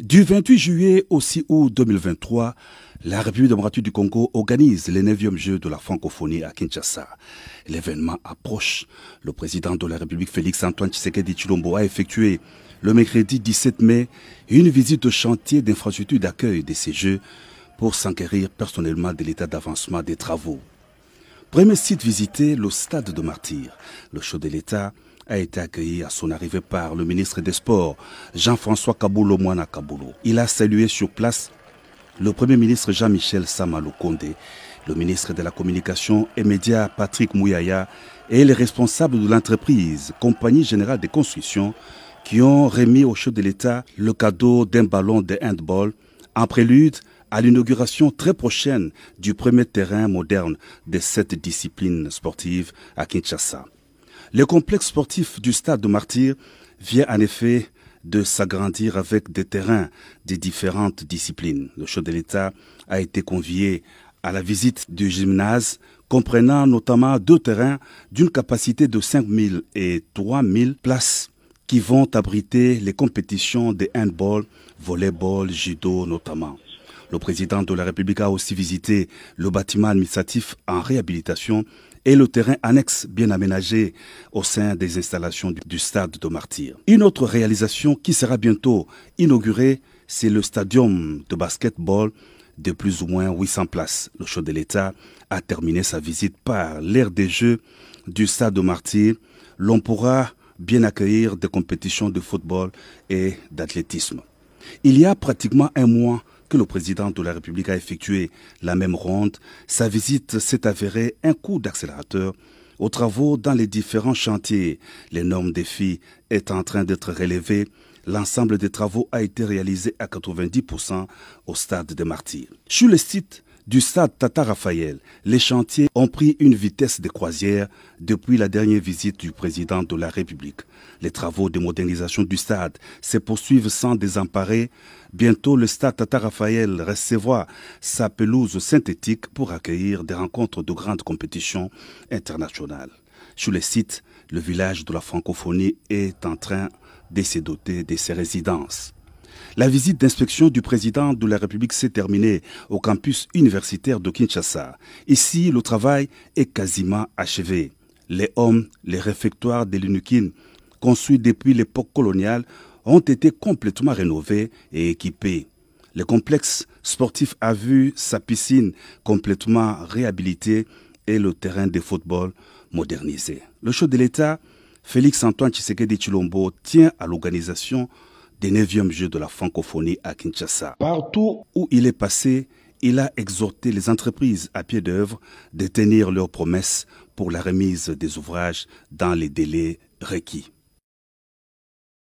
Du 28 juillet au 6 août 2023, la République démocratique du Congo organise les 9e Jeux de la francophonie à Kinshasa. L'événement approche. Le président de la République, Félix-Antoine Tshisekedi Tshilombo, a effectué le mercredi 17 mai une visite au chantier d'infrastructure d'accueil de ces Jeux pour s'enquérir personnellement de l'état d'avancement des travaux. Premier site visité, le stade de Martyrs. Le chef de l'État a été accueilli à son arrivée par le ministre des Sports, Jean-François Kaboulo Mouana Kaboulo. Il a salué sur place le Premier ministre Jean-Michel Sama Lukonde, le ministre de la Communication et Médias Patrick Mouyaya et les responsables de l'entreprise Compagnie Générale des Constructions qui ont remis au chef de l'État le cadeau d'un ballon de handball en prélude à l'inauguration très prochaine du premier terrain moderne de cette discipline sportive à Kinshasa. Le complexe sportif du stade de Martyrs vient en effet de s'agrandir avec des terrains de différentes disciplines. Le chef de l'État a été convié à la visite du gymnase, comprenant notamment 2 terrains d'une capacité de 5 000 et 3 000 places qui vont abriter les compétitions de handball, volleyball, judo notamment. Le président de la République a aussi visité le bâtiment administratif en réhabilitation et le terrain annexe bien aménagé au sein des installations du stade de Martyrs. Une autre réalisation qui sera bientôt inaugurée, c'est le stadium de basketball de plus ou moins 800 places. Le chef de l'État a terminé sa visite par l'aire des Jeux du stade de Martyrs. L'on pourra bien accueillir des compétitions de football et d'athlétisme. Il y a pratiquement un mois que le président de la République a effectué la même ronde, sa visite s'est avérée un coup d'accélérateur aux travaux dans les différents chantiers. L'énorme défi est en train d'être relevé. L'ensemble des travaux a été réalisé à 90% au stade des Martyrs. Sur le site du stade Tata Raphaël, les chantiers ont pris une vitesse de croisière depuis la dernière visite du président de la République. Les travaux de modernisation du stade se poursuivent sans désemparer. Bientôt, le stade Tata Raphaël recevra sa pelouse synthétique pour accueillir des rencontres de grandes compétitions internationales. Sur le site, le village de la francophonie est en train de se doter de ses résidences. La visite d'inspection du président de la République s'est terminée au campus universitaire de Kinshasa. Ici, le travail est quasiment achevé. Les hommes, les réfectoires de l'UNUKIN, construits depuis l'époque coloniale, ont été complètement rénovés et équipés. Le complexe sportif a vu sa piscine complètement réhabilitée et le terrain de football modernisé. Le chef de l'État, Félix-Antoine Tshisekedi Tshilombo, tient à l'organisation des 9e Jeux de la francophonie à Kinshasa. Partout où il est passé, il a exhorté les entreprises à pied d'œuvre de tenir leurs promesses pour la remise des ouvrages dans les délais requis.